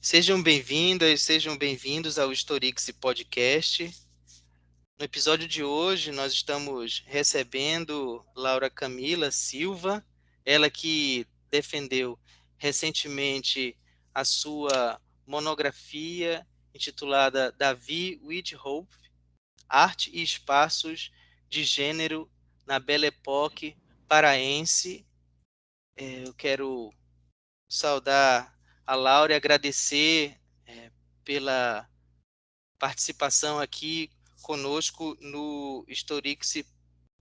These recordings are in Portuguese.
Sejam bem-vindas, sejam bem-vindos ao Historix Podcast. No episódio de hoje, nós estamos recebendo Laura Camila Silva, ela que defendeu recentemente a sua monografia intitulada Davi Widhoff, Arte e Espaços de Gênero na Belle Époque Paraense. Eu quero saudar a Laura e agradecer pela participação aqui conosco no Historix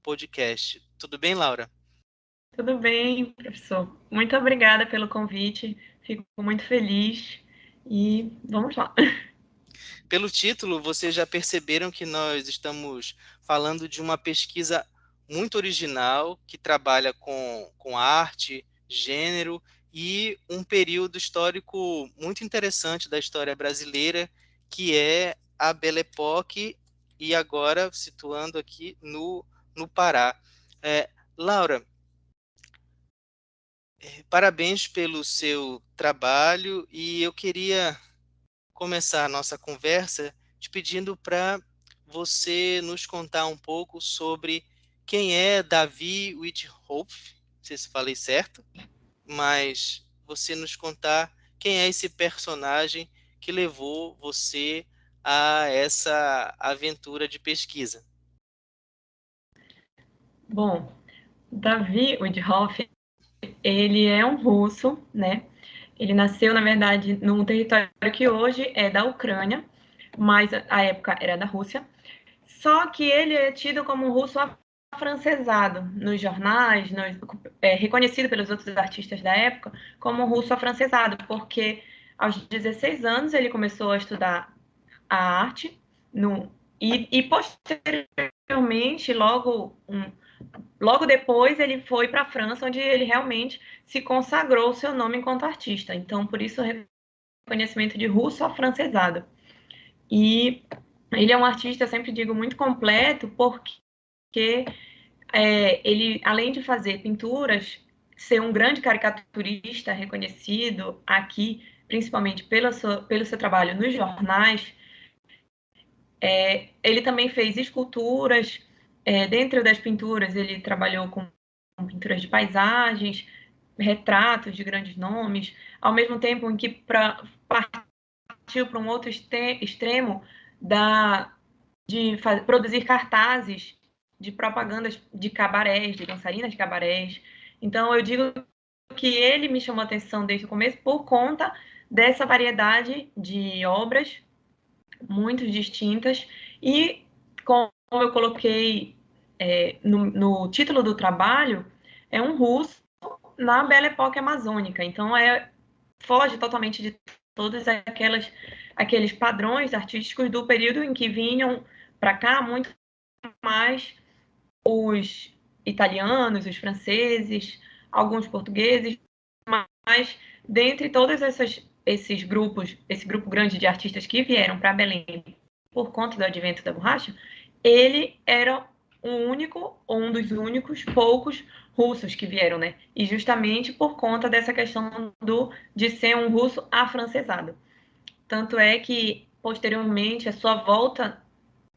Podcast. Tudo bem, Laura? Tudo bem, professor. Muito obrigada pelo convite. Fico muito feliz e vamos lá. Pelo título, vocês já perceberam que nós estamos falando de uma pesquisa muito original que trabalha com arte, gênero e um período histórico muito interessante da história brasileira, que é a Belle Époque, e agora situando aqui no Pará. Laura, parabéns pelo seu trabalho e eu queria começar a nossa conversa te pedindo para você nos contar um pouco sobre quem é Davi Widhoff, não sei se falei certo, mas você nos contar quem é esse personagem que levou você a essa aventura de pesquisa. Bom, Davi Widhoff, ele é um russo, né? Ele nasceu, na verdade, num território que hoje é da Ucrânia, mas a época era da Rússia. Só que ele é tido como um russo afrancesado nos jornais, reconhecido pelos outros artistas da época como um russo afrancesado, porque aos 16 anos ele começou a estudar a arte no, e posteriormente, logo depois, ele foi para a França, onde ele realmente se consagrou o seu nome enquanto artista. Então, por isso, o reconhecimento de russo afrancesado. E ele é um artista, eu sempre digo, muito completo, porque ele, além de fazer pinturas, ser um grande caricaturista reconhecido aqui, principalmente pelo seu trabalho nos jornais, ele também fez esculturas. Dentro das pinturas, ele trabalhou com pinturas de paisagens, retratos de grandes nomes, ao mesmo tempo em que partiu para um outro extremo de produzir cartazes de propagandas de cabarés, de dançarinas de cabarés. Então, eu digo que ele me chamou a atenção desde o começo por conta dessa variedade de obras muito distintas e, como eu coloquei no título do trabalho, é um russo na Belle Époque amazônica. Então, foge totalmente de todos aqueles padrões artísticos do período em que vinham para cá muito mais os italianos, os franceses, alguns portugueses, mas dentre todos esses grupos, esse grupo grande de artistas que vieram para Belém por conta do advento da borracha, ele era o único, ou um dos únicos, poucos russos que vieram, né? E justamente por conta dessa questão de ser um russo afrancesado. Tanto é que, posteriormente, a sua volta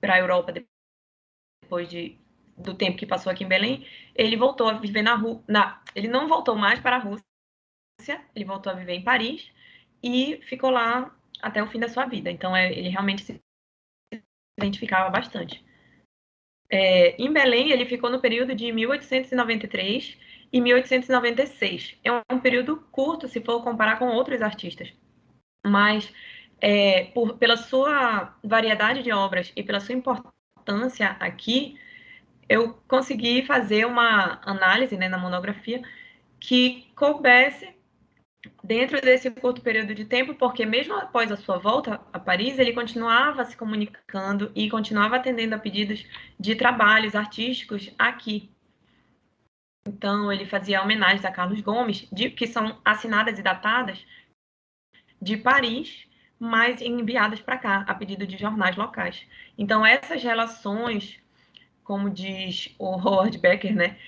para a Europa, depois do tempo que passou aqui em Belém, ele voltou a viver ele não voltou mais para a Rússia, ele voltou a viver em Paris e ficou lá até o fim da sua vida. Então, ele realmente se identificava bastante. Em Belém, ele ficou no período de 1893 e 1896. É um período curto se for comparar com outros artistas, mas pela sua variedade de obras e pela sua importância aqui, eu consegui fazer uma análise, né, na monografia que coubesse dentro desse curto período de tempo, porque mesmo após a sua volta a Paris, ele continuava se comunicando e continuava atendendo a pedidos de trabalhos artísticos aqui. Então, ele fazia homenagens a Carlos Gomes, que são assinadas e datadas de Paris, mas enviadas para cá, a pedido de jornais locais. Então, essas relações, como diz o Howard Becker, né,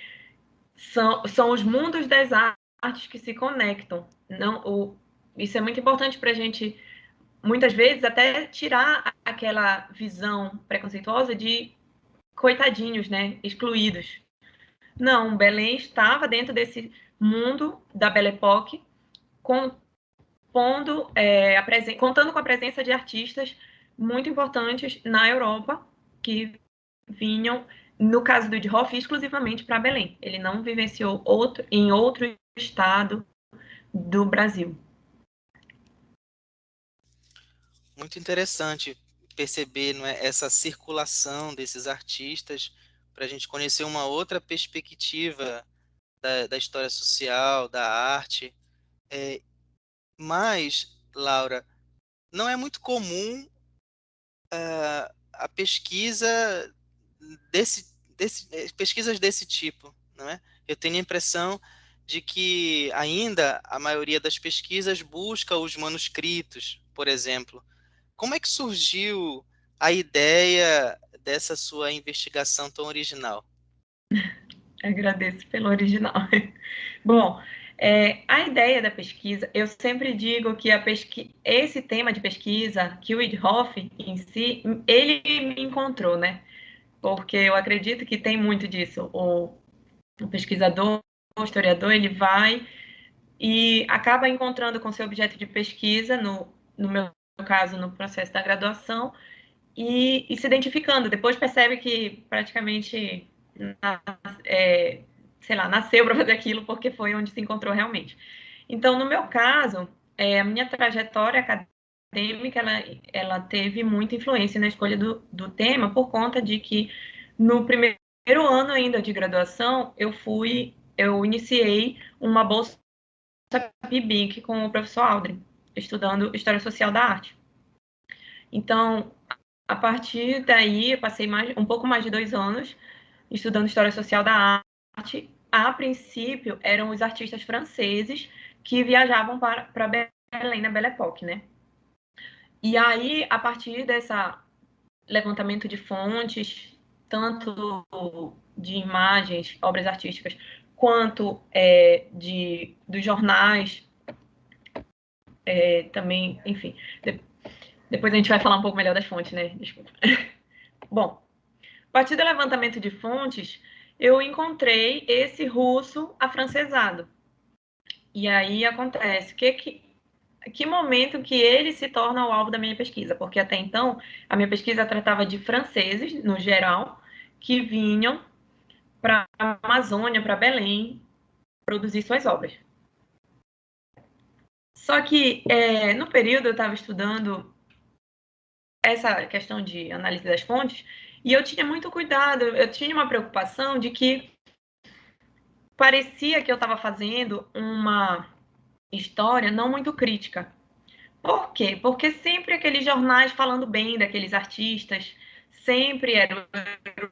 são os mundos das artes que se conectam. Não, isso é muito importante para a gente, muitas vezes, até tirar aquela visão preconceituosa de coitadinhos, né, excluídos. Não, Belém estava dentro desse mundo da Belle Époque, contando com a presença de artistas muito importantes na Europa, que vinham, no caso do Eidhoff, exclusivamente para Belém. Ele não vivenciou em outro estado do Brasil. Muito interessante perceber, não é, essa circulação desses artistas para a gente conhecer uma outra perspectiva da história social, da arte. Mas, Laura, não é muito comum a pesquisa pesquisas desse tipo, não é? Eu tenho a impressão de que ainda a maioria das pesquisas busca os manuscritos, por exemplo. Como é que surgiu a ideia dessa sua investigação tão original? Agradeço pelo original. Bom, a ideia da pesquisa, eu sempre digo que esse tema de pesquisa, que o Eidhoff em si, ele me encontrou, né? Porque eu acredito que tem muito disso. O pesquisador, o historiador, ele vai e acaba encontrando com seu objeto de pesquisa, no meu caso, no processo da graduação, e se identificando. Depois percebe que praticamente, sei lá, nasceu para fazer aquilo porque foi onde se encontrou realmente. Então, no meu caso, a minha trajetória acadêmica, ela teve muita influência na escolha do tema, por conta de que no primeiro ano ainda de graduação, eu iniciei uma bolsa PIBIC com o professor Aldrin, estudando História Social da Arte. Então, a partir daí, eu passei um pouco mais de 2 anos estudando História Social da Arte. A princípio, eram os artistas franceses que viajavam para Belém, na Belle Époque, né? E aí, a partir dessa levantamento de fontes, tanto de imagens, obras artísticas, quanto dos jornais, também, enfim. Depois a gente vai falar um pouco melhor das fontes, né? Desculpa. Bom, a partir do levantamento de fontes, eu encontrei esse russo afrancesado. E aí acontece, que momento que ele se torna o alvo da minha pesquisa? Porque até então, a minha pesquisa tratava de franceses, no geral, que vinham para a Amazônia, para Belém, produzir suas obras. Só que, no período, eu estava estudando essa questão de análise das fontes, e eu tinha muito cuidado, eu tinha uma preocupação de que parecia que eu estava fazendo uma história não muito crítica. Por quê? Porque sempre aqueles jornais falando bem daqueles artistas, sempre era o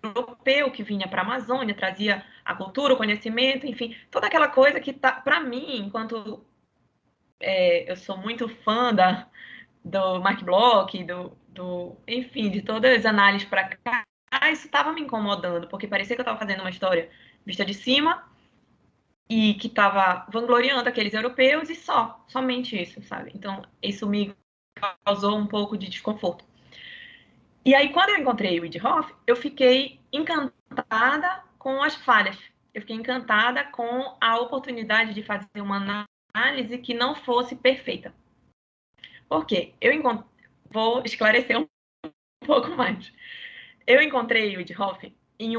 europeu que vinha para a Amazônia, trazia a cultura, o conhecimento, enfim, toda aquela coisa que, para mim, enquanto eu sou muito fã do Mark Bloch, enfim, de todas as análises para cá, isso estava me incomodando, porque parecia que eu estava fazendo uma história vista de cima e que estava vangloriando aqueles europeus e somente isso, sabe? Então, isso me causou um pouco de desconforto. E aí, quando eu encontrei o Eidhoff, eu fiquei encantada com as falhas. Eu fiquei encantada com a oportunidade de fazer uma análise que não fosse perfeita. Por quê? Vou esclarecer um pouco mais. Eu encontrei o Eidhoff em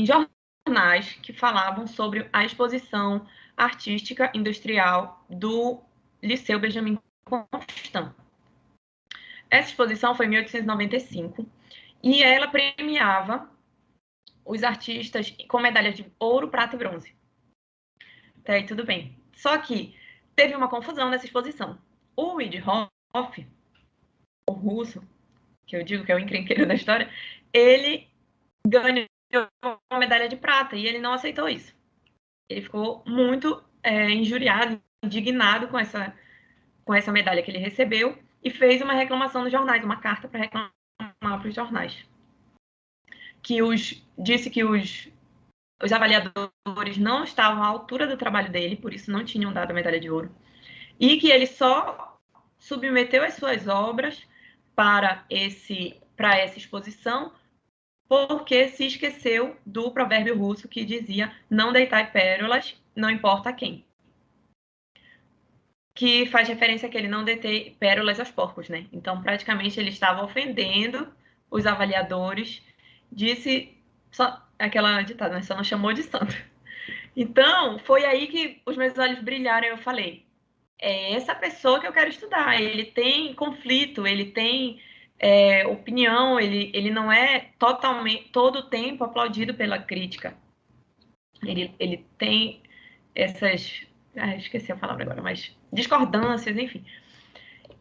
jornais que falavam sobre a exposição artística industrial do Liceu Benjamin Constant. Essa exposição foi em 1895 e ela premiava os artistas com medalhas de ouro, prata e bronze. Até aí tudo bem. Só que teve uma confusão nessa exposição. O Eidhoff, o russo, que eu digo que é o encrenqueiro da história, ele ganhou uma medalha de prata e ele não aceitou isso. Ele ficou muito injuriado, indignado com essa medalha que ele recebeu e fez uma reclamação nos jornais, uma carta para reclamar para os jornais. Disse que os avaliadores não estavam à altura do trabalho dele, por isso não tinham dado a medalha de ouro. e que ele só submeteu as suas obras para essa exposição porque se esqueceu do provérbio russo que dizia não deitai pérolas, não importa a quem. Que faz referência a que ele não detém pérolas aos porcos, né? Então, praticamente, ele estava ofendendo os avaliadores, disse só aquela ditada, né? Só não chamou de santo. Então, foi aí que os meus olhos brilharam e eu falei, é essa pessoa que eu quero estudar, ele tem conflito, ele tem opinião, ele não é totalmente, todo o tempo aplaudido pela crítica. Ele tem essas, esqueci a palavra agora, mas discordâncias, enfim.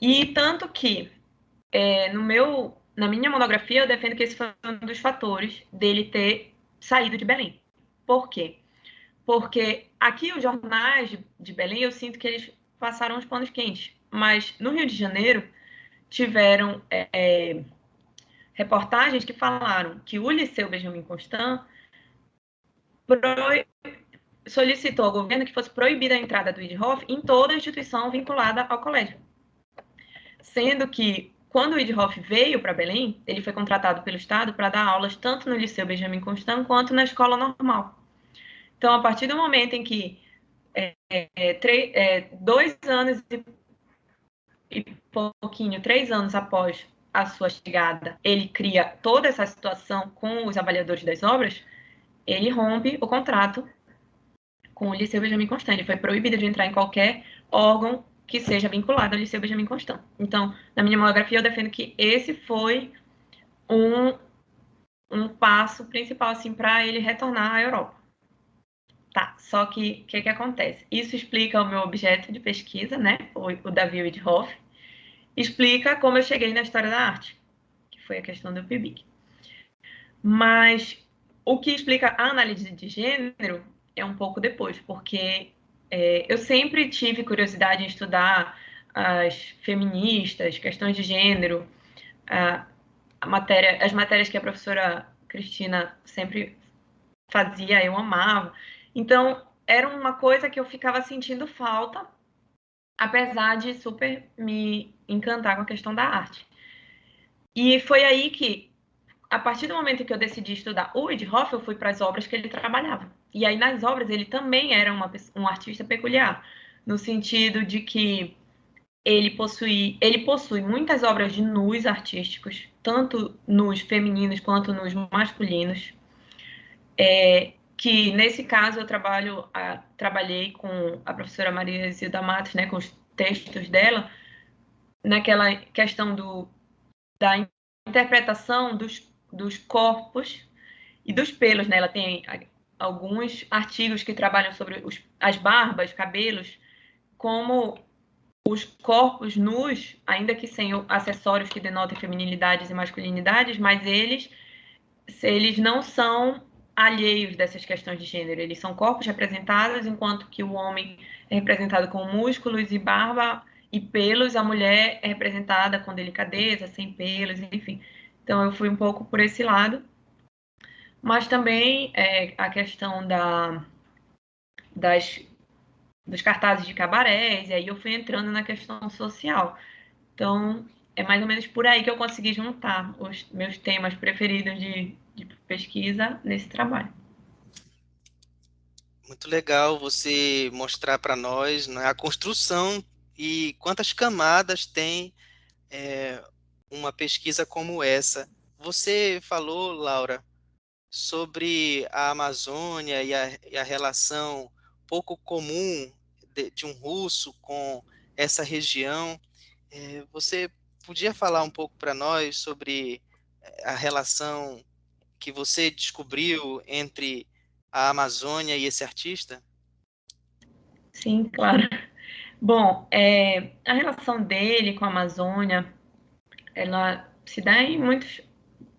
E tanto que na minha monografia eu defendo que esse foi um dos fatores dele ter saído de Belém. Por quê? Porque aqui os jornais de Belém eu sinto que eles passaram os panos quentes, mas no Rio de Janeiro tiveram reportagens que falaram que o Liceu Benjamin Constant solicitou ao governo que fosse proibida a entrada do Idhoff em toda instituição vinculada ao colégio. Sendo que, quando o Idhoff veio para Belém, ele foi contratado pelo Estado para dar aulas tanto no Liceu Benjamin Constant quanto na escola normal. Então, a partir do momento em que 2 anos e pouquinho, 3 anos após a sua chegada, ele cria toda essa situação com os avaliadores das obras, ele rompe o contrato com o Liceu Benjamin Constant. Ele foi proibido de entrar em qualquer órgão que seja vinculado ao Liceu Benjamin Constant. Então, na minha monografia, eu defendo que esse foi um passo principal assim, para ele retornar à Europa. Tá, só que o que acontece? Isso explica o meu objeto de pesquisa, né? O Davi Widhoff, explica como eu cheguei na história da arte, que foi a questão do PIBIC. Mas o que explica a análise de gênero é um pouco depois, porque eu sempre tive curiosidade em estudar as feministas, questões de gênero, as matérias que a professora Cristina sempre fazia, eu amava. Então, era uma coisa que eu ficava sentindo falta, apesar de super me encantar com a questão da arte. E foi aí que, a partir do momento que eu decidi estudar o Widhoff, eu fui para as obras que ele trabalhava. E aí, nas obras, ele também era um artista peculiar, no sentido de que ele possui muitas obras de nus artísticos, tanto nus femininos quanto nus masculinos. Que, nesse caso, eu trabalhei com a professora Maria Zilda Matos, né, com os textos dela, naquela questão da interpretação dos corpos e dos pelos, né? Ela tem alguns artigos que trabalham sobre as barbas, cabelos, como os corpos nus, ainda que sem acessórios que denotem feminilidades e masculinidades, mas eles não são alheios dessas questões de gênero. Eles são corpos representados, enquanto que o homem é representado com músculos e barba e pelos, a mulher é representada com delicadeza, sem pelos, enfim. Então, eu fui um pouco por esse lado. Mas também a questão dos cartazes de cabarés, e aí eu fui entrando na questão social. Então, é mais ou menos por aí que eu consegui juntar os meus temas preferidos de pesquisa nesse trabalho. Muito legal você mostrar para nós, né, a construção e quantas camadas tem uma pesquisa como essa. Você falou, Laura, sobre a Amazônia e a relação pouco comum de um russo com essa região. Você podia falar um pouco para nós sobre a relação que você descobriu entre a Amazônia e esse artista? Sim, claro. Bom, a relação dele com a Amazônia, ela se dá em muitos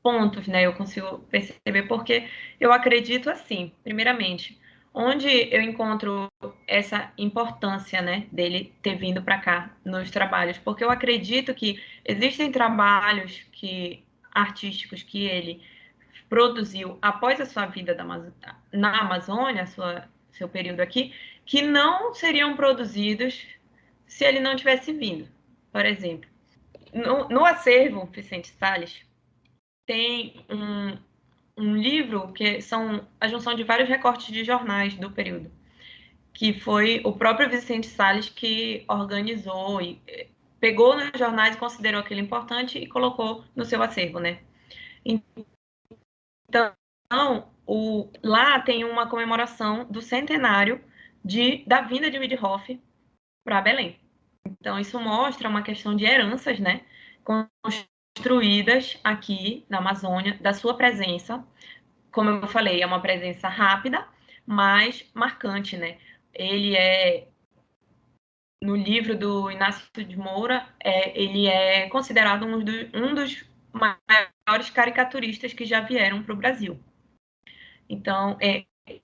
pontos, né? Eu consigo perceber porque eu acredito assim, primeiramente, onde eu encontro essa importância, né, dele ter vindo para cá nos trabalhos, porque eu acredito que existem trabalhos artísticos que ele produziu após a sua vida na Amazônia, seu período aqui, que não seriam produzidos se ele não tivesse vindo. Por exemplo, no acervo Vicente Salles, tem um livro que são a junção de vários recortes de jornais do período, que foi o próprio Vicente Salles que organizou e pegou nos jornais e considerou aquilo importante e colocou no seu acervo, né? Então, lá tem uma comemoração do centenário da vinda de Wiedhoff para Belém. Então, isso mostra uma questão de heranças, né? Construídas aqui na Amazônia, da sua presença. Como eu falei, é uma presença rápida, mas marcante, né? Ele no livro do Inácio de Moura, ele é considerado um dos maiores caricaturistas que já vieram para o Brasil. Então,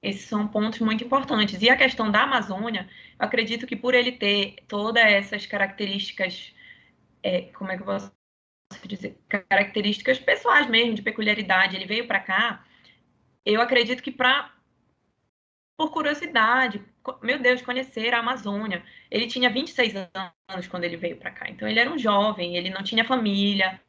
esses são pontos muito importantes. E a questão da Amazônia, eu acredito que por ele ter todas essas características, como é que eu posso dizer? Características pessoais mesmo, de peculiaridade, ele veio para cá, eu acredito que por curiosidade, meu Deus, conhecer a Amazônia. Ele tinha 26 anos quando ele veio para cá, então ele era um jovem, ele não tinha família,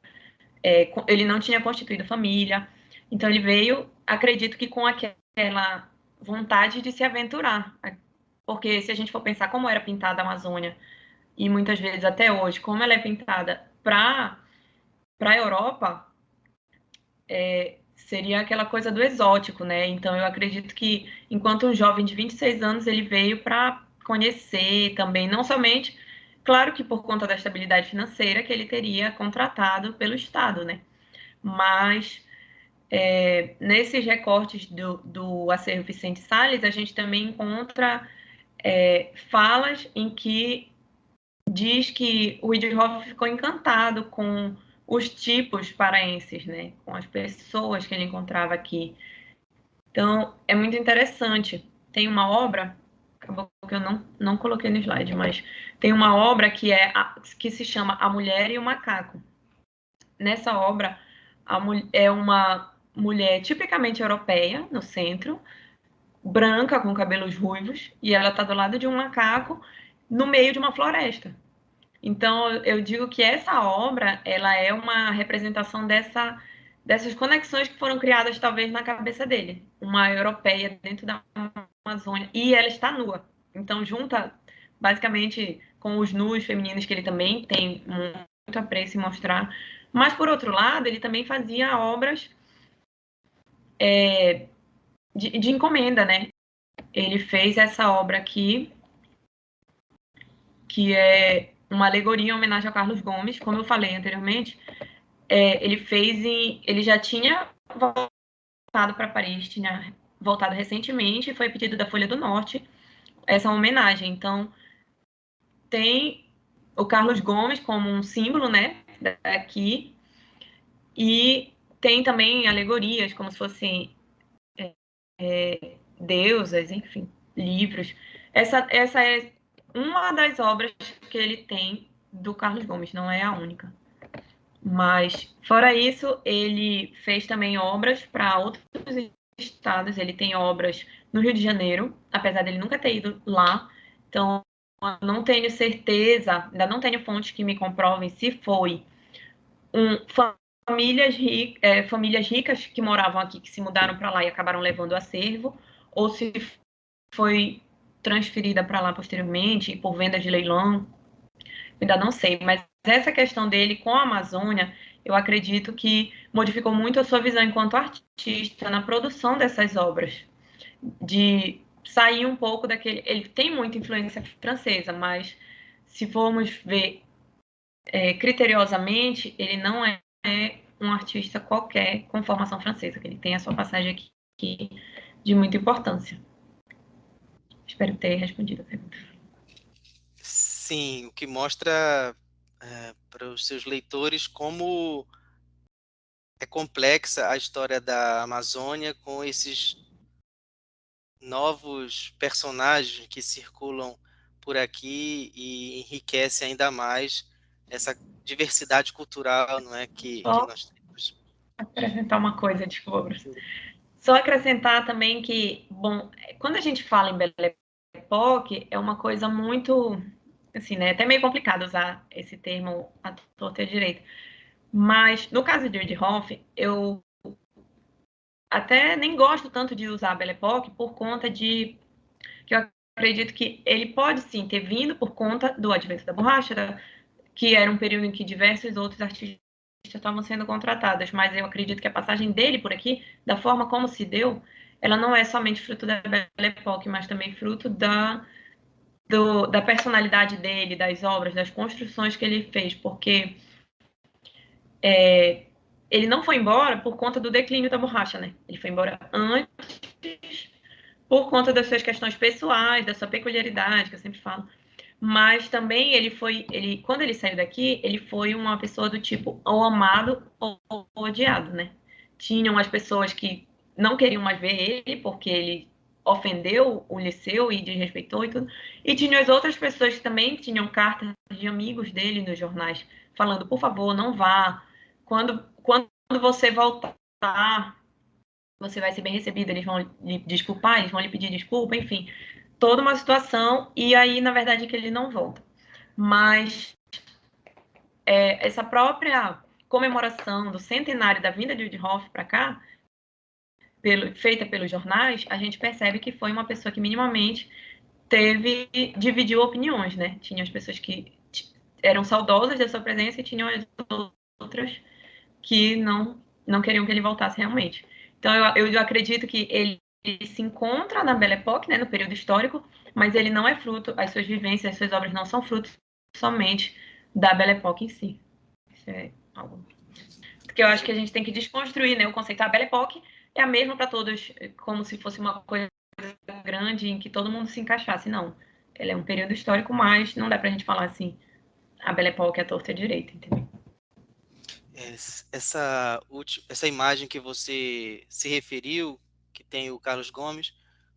ele não tinha constituído família, então ele veio, acredito que com aquela vontade de se aventurar, porque se a gente for pensar como era pintada a Amazônia, e muitas vezes até hoje, como ela é pintada para a Europa, seria aquela coisa do exótico, né? Então eu acredito que enquanto um jovem de 26 anos ele veio para conhecer também, não somente, claro que por conta da estabilidade financeira que ele teria contratado pelo Estado, né? Mas nesses recortes do acervo Vicente Salles, a gente também encontra falas em que diz que o Wiedhoff ficou encantado com os tipos paraenses, né? Com as pessoas que ele encontrava aqui. Então, é muito interessante. Tem uma obra, acabou que eu não coloquei no slide, mas tem uma obra que se chama A Mulher e o Macaco. Nessa obra, é uma mulher tipicamente europeia, no centro, branca, com cabelos ruivos, e ela está do lado de um macaco no meio de uma floresta. Então, eu digo que essa obra, ela é uma representação dessas conexões que foram criadas, talvez, na cabeça dele. Uma europeia dentro da Amazônia, e ela está nua. Então, junta, basicamente, com os nus femininos, que ele também tem muito apreço em mostrar. Mas, por outro lado, ele também fazia obras de encomenda, né? Ele fez essa obra aqui, que é uma alegoria em homenagem ao Carlos Gomes, como eu falei anteriormente. Ele já tinha voltado para Paris, tinha voltado recentemente, e foi pedido da Folha do Norte essa homenagem. Então, tem o Carlos Gomes como um símbolo, né, daqui, e tem também alegorias, como se fossem deusas, enfim, livros. Essa é uma das obras que ele tem do Carlos Gomes, não é a única. Mas, fora isso, ele fez também obras para outros estados. Ele tem obras no Rio de Janeiro, apesar dele nunca ter ido lá. Então, não tenho certeza, ainda não tenho fontes que me comprovem se foi famílias ricas que moravam aqui, que se mudaram para lá e acabaram levando o acervo, ou se foi transferida para lá posteriormente, por venda de leilão. Ainda não sei, mas essa questão dele com a Amazônia, eu acredito que modificou muito a sua visão enquanto artista na produção dessas obras, de sair um pouco daquele... Ele tem muita influência francesa, mas se formos ver criteriosamente, ele não é um artista qualquer com formação francesa, que ele tem a sua passagem aqui de muita importância. Espero ter respondido a pergunta. Sim, o que mostra para os seus leitores como é complexa a história da Amazônia com esses novos personagens que circulam por aqui e enriquece ainda mais essa diversidade cultural, não é, que nós temos. Acrescentar uma coisa, desculpa, Bruce. Só acrescentar também que, bom, quando a gente fala em Belle Époque, é uma coisa muito assim, né? É até meio complicado usar esse termo à torta e à direita. Mas, no caso de Eerdhoff, eu até nem gosto tanto de usar a Belle Époque por conta de que eu acredito que ele pode, sim, ter vindo por conta do advento da borracha, que era um período em que diversos outros artistas estavam sendo contratados, mas eu acredito que a passagem dele por aqui, da forma como se deu, ela não é somente fruto da Belle Époque, mas também fruto da personalidade dele, das obras, das construções que ele fez, porque ele não foi embora por conta do declínio da borracha, né? Ele foi embora antes por conta das suas questões pessoais, da sua peculiaridade, que eu sempre falo. Mas também quando ele saiu daqui, ele foi uma pessoa do tipo ou amado ou odiado, né? Tinham as pessoas que não queriam mais ver ele porque ele ofendeu o Liceu e desrespeitou e tudo. E tinha as outras pessoas que também tinham cartas de amigos dele nos jornais falando, por favor, não vá. Quando você voltar, você vai ser bem recebido, eles vão lhe desculpar, eles vão lhe pedir desculpa, enfim, toda uma situação, e aí, na verdade, que ele não volta. Mas essa própria comemoração do centenário da vinda de Eerdhoff para cá, feita pelos jornais, a gente percebe que foi uma pessoa que minimamente dividiu opiniões, né? Tinha as pessoas que eram saudosas da sua presença e tinham as outras que não queriam que ele voltasse realmente. Então, eu acredito que ele se encontra na Belle Époque, né, no período histórico, mas ele não é fruto, as suas vivências, as suas obras não são fruto somente da Belle Époque em si. Isso é algo que eu acho que a gente tem que desconstruir, né, o conceito. A Belle Époque é a mesma para todos, como se fosse uma coisa grande em que todo mundo se encaixasse. Não, ela é um período histórico, mas não dá para a gente falar assim, a Belle Époque é a torta e a direita, entendeu? Essa imagem que você se referiu, que tem o Carlos Gomes,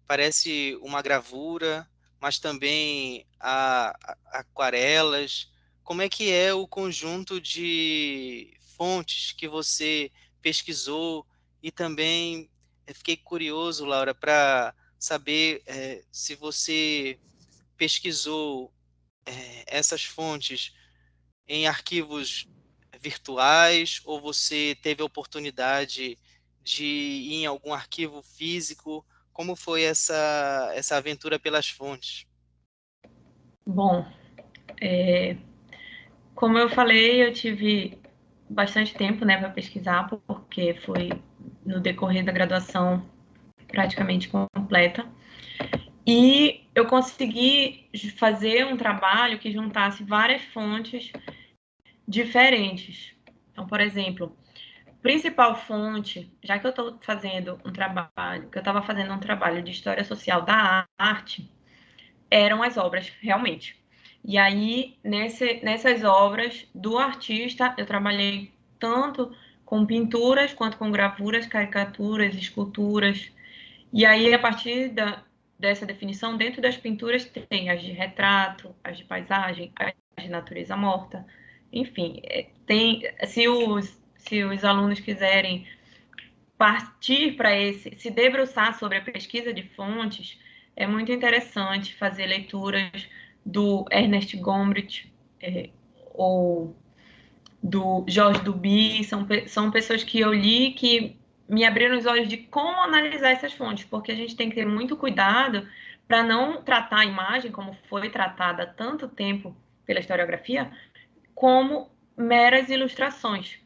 parece uma gravura, mas também aquarelas. Como é que é o conjunto de fontes que você pesquisou? E também fiquei curioso, Laura, para saber se você pesquisou essas fontes em arquivos virtuais ou você teve a oportunidade de ir em algum arquivo físico? Como foi essa aventura pelas fontes? Bom, como eu falei, eu tive bastante tempo, né, para pesquisar, porque foi no decorrer da graduação praticamente completa. E eu consegui fazer um trabalho que juntasse várias fontes diferentes. Então, por exemplo, principal fonte, já que eu estou fazendo um trabalho, que eu estava fazendo um trabalho de história social da arte, eram as obras, realmente. E aí, nessas obras do artista, eu trabalhei tanto com pinturas, quanto com gravuras, caricaturas, esculturas. E aí, a partir dessa definição, dentro das pinturas tem as de retrato, as de paisagem, as de natureza morta. Enfim, se os alunos quiserem partir para se debruçar sobre a pesquisa de fontes, é muito interessante fazer leituras do Ernest Gombrich, ou do Georges Duby, são pessoas que eu li que me abriram os olhos de como analisar essas fontes, porque a gente tem que ter muito cuidado para não tratar a imagem, como foi tratada há tanto tempo pela historiografia, como meras ilustrações.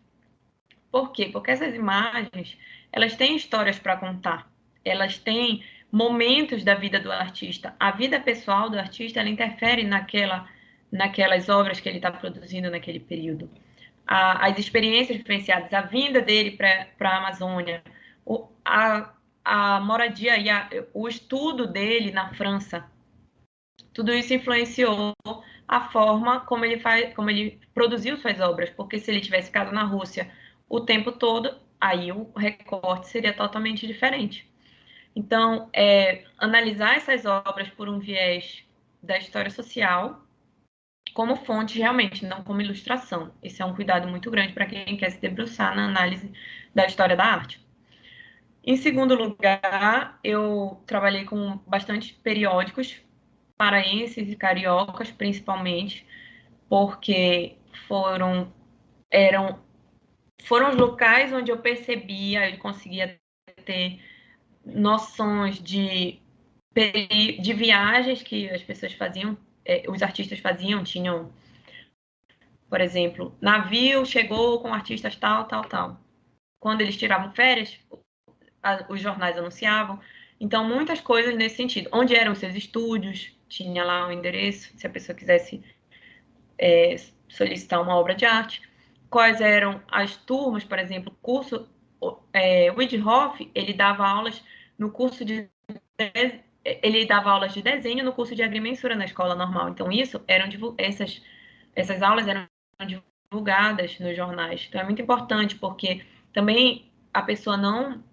Por quê? Porque essas imagens, elas têm histórias para contar. Elas têm momentos da vida do artista. A vida pessoal do artista, ela interfere naquelas obras que ele está produzindo naquele período. As experiências vivenciadas, a vinda dele para a Amazônia, a moradia e o estudo dele na França, tudo isso influenciou a forma como ele produziu suas obras, porque se ele tivesse ficado na Rússia o tempo todo, aí o recorte seria totalmente diferente. Então, analisar essas obras por um viés da história social como fonte realmente, não como ilustração. Esse é um cuidado muito grande para quem quer se debruçar na análise da história da arte. Em segundo lugar, eu trabalhei com bastante periódicos paraenses e cariocas, principalmente, porque eram os locais onde eu percebia, eu conseguia ter noções de viagens que as pessoas faziam, os artistas faziam, tinham, por exemplo, navio chegou com artistas tal, tal, tal. Quando eles tiravam férias, os jornais anunciavam. Então, muitas coisas nesse sentido. Onde eram seus estúdios, tinha lá o endereço, se a pessoa quisesse solicitar uma obra de arte. Quais eram as turmas, por exemplo, curso. O Widhoff, ele dava aulas no curso de. Ele dava aulas de desenho no curso de agrimensura na escola normal. Então, essas aulas eram divulgadas nos jornais. Então, é muito importante, porque também a pessoa não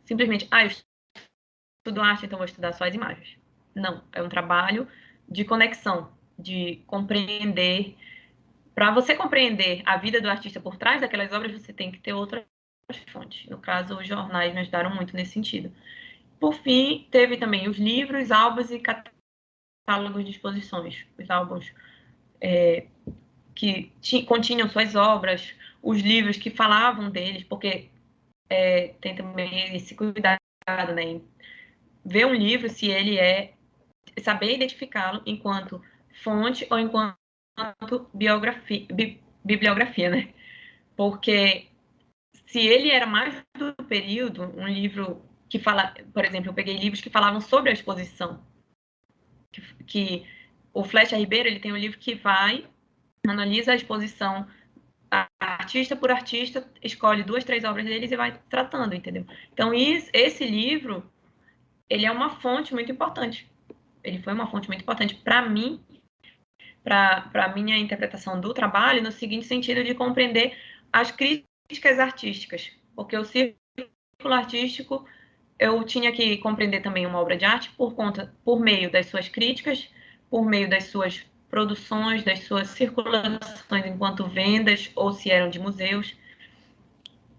simplesmente, eu estudo arte, então vou estudar só as imagens. Não, é um trabalho de conexão, de compreender. Para você compreender a vida do artista por trás daquelas obras, você tem que ter outras fontes. No caso, os jornais me ajudaram muito nesse sentido. Por fim, teve também os livros, álbuns e catálogos de exposições. Os álbuns que continham suas obras, os livros que falavam deles, porque tem também esse cuidado, né, em ver um livro se ele saber identificá-lo enquanto fonte ou enquanto bibliografia, né? Porque se ele era mais do período, um livro que fala, por exemplo, eu peguei livros que falavam sobre a exposição, que o Flecha Ribeiro, ele tem um livro que analisa a exposição artista por artista, escolhe 2, 3 obras deles e vai tratando, entendeu? Então, esse livro, ele é uma fonte muito importante. Ele foi uma fonte muito importante para mim, para a minha interpretação do trabalho, no seguinte sentido de compreender as críticas artísticas, porque o círculo artístico eu tinha que compreender também uma obra de arte por meio das suas críticas, por meio das suas produções, das suas circulações enquanto vendas ou se eram de museus.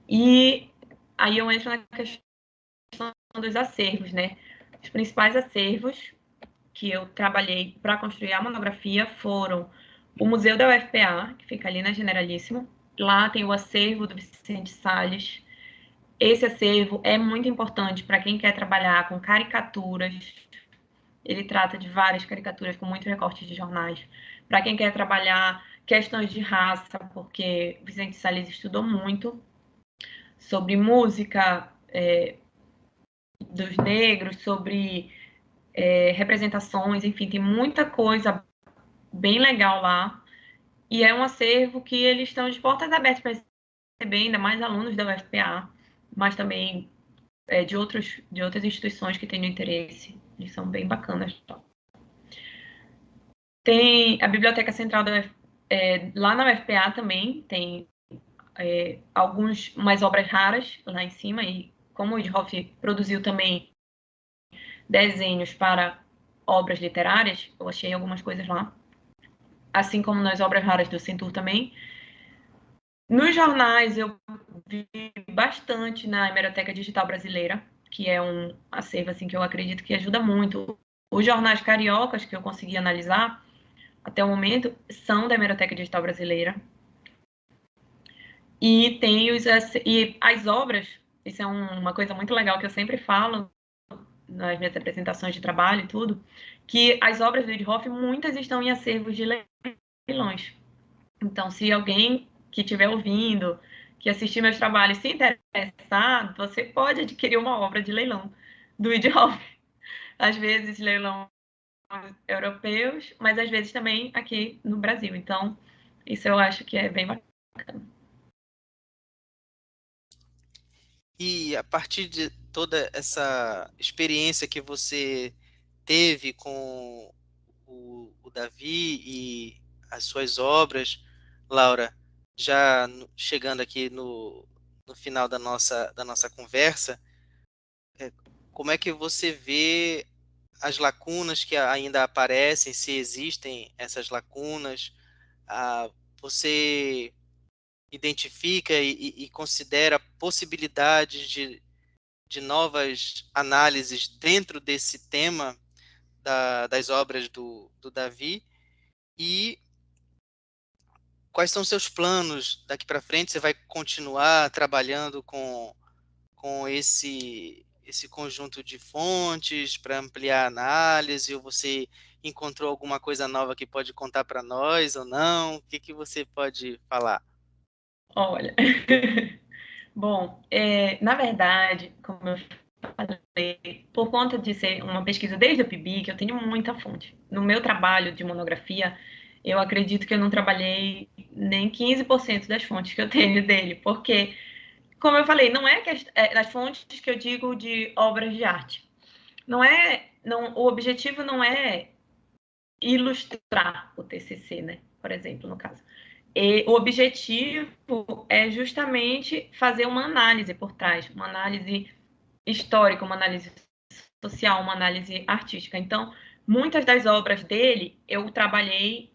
E aí eu entro na questão dos acervos, né? Os principais acervos que eu trabalhei para construir a monografia foram o Museu da UFPA, que fica ali na Generalíssimo. Lá tem o acervo do Vicente Salles. Esse acervo é muito importante para quem quer trabalhar com caricaturas. Ele trata de várias caricaturas com muitos recortes de jornais. Para quem quer trabalhar questões de raça, porque Vicente Salles estudou muito sobre música dos negros, sobre representações, enfim, tem muita coisa bem legal lá. E é um acervo que eles estão de portas abertas para receber ainda mais alunos da UFPA, mas também de outras instituições que tenham interesse. Eles são bem bacanas. Tem a Biblioteca Central lá na UFPA também, tem umas obras raras lá em cima, e como o Idhoff produziu também desenhos para obras literárias, eu achei algumas coisas lá. Assim como nas obras raras do Centur também. Nos jornais, eu vi bastante na Hemeroteca Digital Brasileira, que é um acervo assim, que eu acredito que ajuda muito. Os jornais cariocas que eu consegui analisar até o momento são da Hemeroteca Digital Brasileira. E tem as obras, isso é uma coisa muito legal que eu sempre falo nas minhas apresentações de trabalho e tudo, que as obras do Idhoff, muitas estão em acervos de leilões. Então, se alguém que estiver ouvindo, que assistir meus trabalhos, se interessar, você pode adquirir uma obra de leilão do Idhoff. Às vezes, leilão europeus, mas às vezes também aqui no Brasil. Então, isso eu acho que é bem bacana. E a partir de toda essa experiência que você teve com o Davi e as suas obras, Laura, já chegando aqui no final da nossa conversa, como é que você vê as lacunas que ainda aparecem, se existem essas lacunas? Você identifica e considera possibilidades de novas análises dentro desse tema das obras do Davi e quais são seus planos daqui para frente? Você vai continuar trabalhando com esse conjunto de fontes para ampliar a análise, ou você encontrou alguma coisa nova que pode contar para nós ou não? O que que você pode falar? Olha, bom, na verdade, como eu falei, por conta de ser uma pesquisa desde o PIBIC, eu tenho muita fonte. No meu trabalho de monografia, eu acredito que eu não trabalhei nem 15% das fontes que eu tenho dele, porque, como eu falei, não é, das fontes que eu digo de obras de arte. O objetivo não é ilustrar o TCC, né? Por exemplo, no caso. E o objetivo é justamente fazer uma análise por trás, uma análise histórica, uma análise social, uma análise artística. Então, muitas das obras dele, eu trabalhei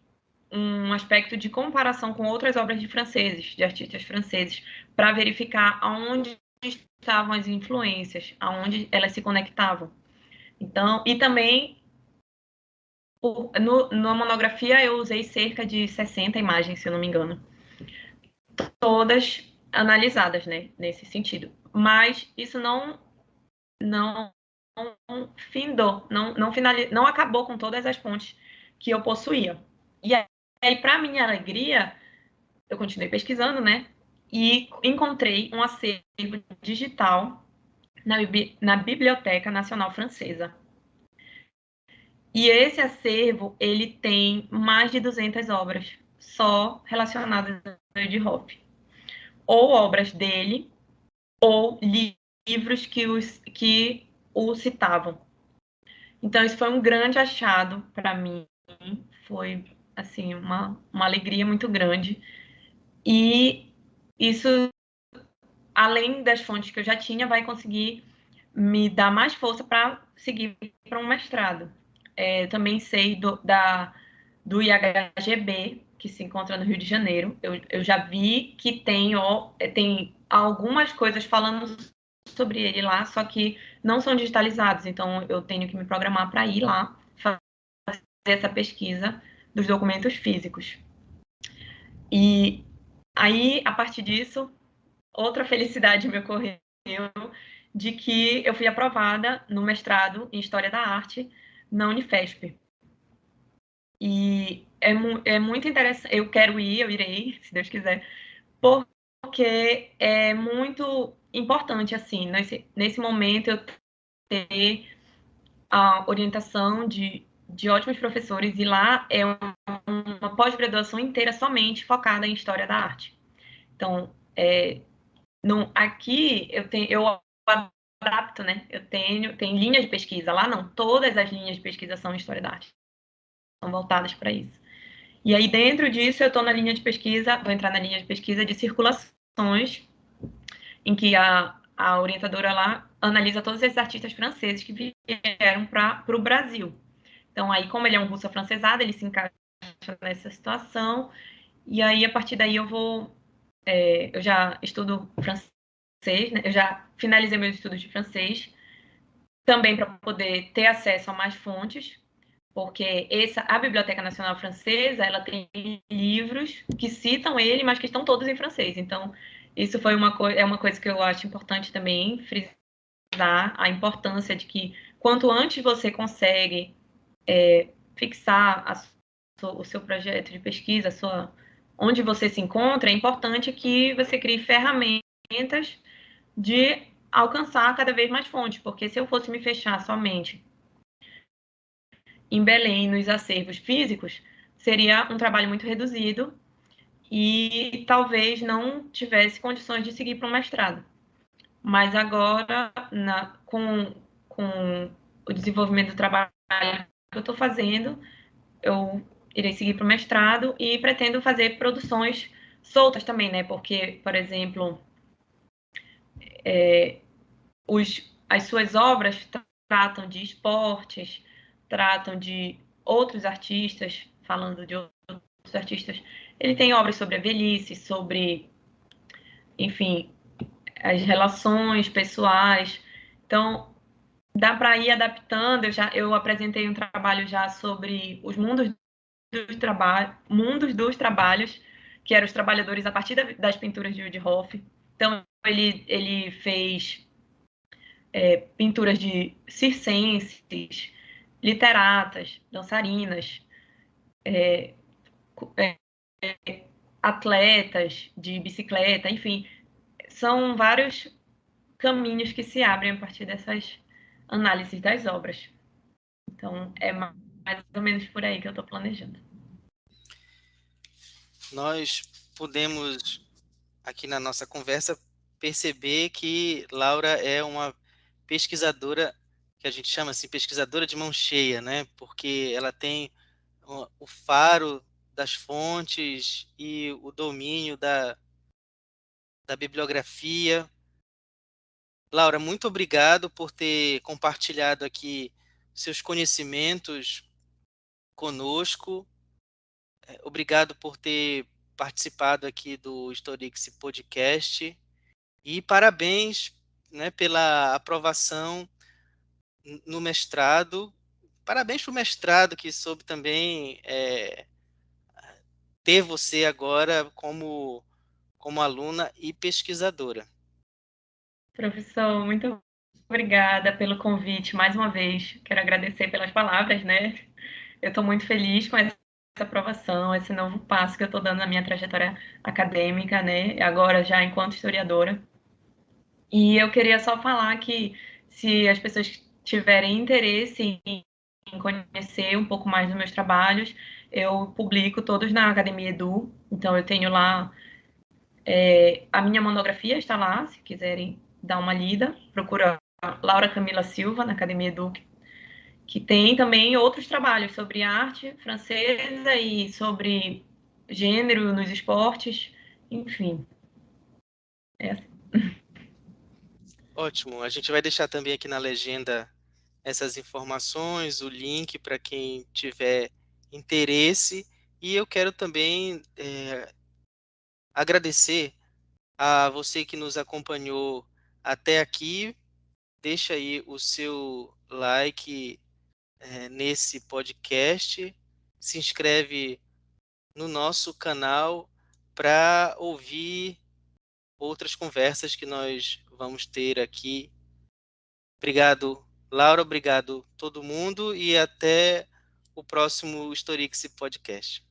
um aspecto de comparação com outras obras de franceses, de artistas franceses, para verificar aonde estavam as influências, aonde elas se conectavam. Então, e também na monografia eu usei cerca de 60 imagens, se eu não me engano, todas analisadas, né, nesse sentido. Mas isso não findou, não acabou com todas as fontes que eu possuía. E aí, para minha alegria, eu continuei pesquisando, né? E encontrei um acervo digital na Biblioteca Nacional Francesa. E esse acervo, ele tem mais de 200 obras só relacionadas a Ed Hoff. Ou obras dele, ou livros que o citavam. Então, isso foi um grande achado para mim. Foi, assim, uma alegria muito grande. E isso, além das fontes que eu já tinha, vai conseguir me dar mais força para seguir para um mestrado. Também sei do IHGB, que se encontra no Rio de Janeiro. Eu já vi que tem algumas coisas falando sobre ele lá, só que não são digitalizados. Então, eu tenho que me programar para ir lá fazer essa pesquisa dos documentos físicos. E aí, a partir disso, outra felicidade me ocorreu de que eu fui aprovada no mestrado em História da Arte na Unifesp. E é muito interessante. Eu quero ir, eu irei, se Deus quiser, porque é muito importante, assim, nesse momento, eu ter a orientação de ótimos professores, e lá é uma pós-graduação inteira somente focada em História da Arte. Então, aqui eu adapto, né? Tem linha de pesquisa, lá não, todas as linhas de pesquisa são em História da Arte, são voltadas para isso. E aí, dentro disso, eu estou na linha de pesquisa, vou entrar na linha de pesquisa de circulações, em que a orientadora lá analisa todos esses artistas franceses que vieram para o Brasil. Então, aí, como ele é um russo afrancesado, ele se encaixa nessa situação, e aí, a partir daí, eu já estudo francês, né? Eu já finalizei meus estudos de francês, também para poder ter acesso a mais fontes, porque a Biblioteca Nacional Francesa, ela tem livros que citam ele, mas que estão todos em francês. Então, isso foi uma coisa que eu acho importante também frisar, a importância de que quanto antes você consegue fixar o seu projeto de pesquisa, onde você se encontra, é importante que você crie ferramentas de alcançar cada vez mais fontes, porque se eu fosse me fechar somente em Belém, nos acervos físicos, seria um trabalho muito reduzido e talvez não tivesse condições de seguir para um mestrado. Mas agora, com o desenvolvimento do trabalho que eu estou fazendo, eu irei seguir para o mestrado e pretendo fazer produções soltas também, né? Porque, por exemplo, as suas obras tratam de esportes, tratam de outros artistas, falando de outros artistas. Ele tem obras sobre a velhice, sobre, enfim, as relações pessoais. Então, dá para ir adaptando. Eu apresentei um trabalho já sobre os mundos dos trabalhos, que eram os trabalhadores a partir das pinturas de Woody Hoff. Então, ele fez pinturas de circenses, literatas, dançarinas, atletas de bicicleta, enfim, são vários caminhos que se abrem a partir dessas análises das obras. Então, é mais ou menos por aí que eu estou planejando. Nós podemos, aqui na nossa conversa, perceber que Laura é uma pesquisadora, que a gente chama assim, pesquisadora de mão cheia, né? Porque ela tem o faro das fontes e o domínio da bibliografia. Laura, muito obrigado por ter compartilhado aqui seus conhecimentos conosco. Obrigado por ter participado aqui do Historix Podcast. E parabéns, né, pela aprovação no mestrado. Parabéns para o mestrado, que soube também ter você agora como aluna e pesquisadora. Professor, muito obrigada pelo convite mais uma vez. Quero agradecer pelas palavras, né? Eu estou muito feliz com essa aprovação, esse novo passo que eu estou dando na minha trajetória acadêmica, né? Agora já enquanto historiadora. E eu queria só falar que se as pessoas tiverem interesse em conhecer um pouco mais dos meus trabalhos, eu publico todos na Academia Edu. Então eu tenho lá a minha monografia está lá, se quiserem dar uma lida, procura Laura Camila Silva na Academia Edu, que tem também outros trabalhos sobre arte francesa e sobre gênero nos esportes, enfim. É assim. Ótimo. A gente vai deixar também aqui na legenda essas informações, o link para quem tiver interesse. E eu quero também agradecer a você que nos acompanhou até aqui. Deixa aí o seu like nesse podcast, se inscreve no nosso canal para ouvir outras conversas que nós vamos ter aqui. Obrigado, Laura, obrigado todo mundo e até o próximo Historix Podcast.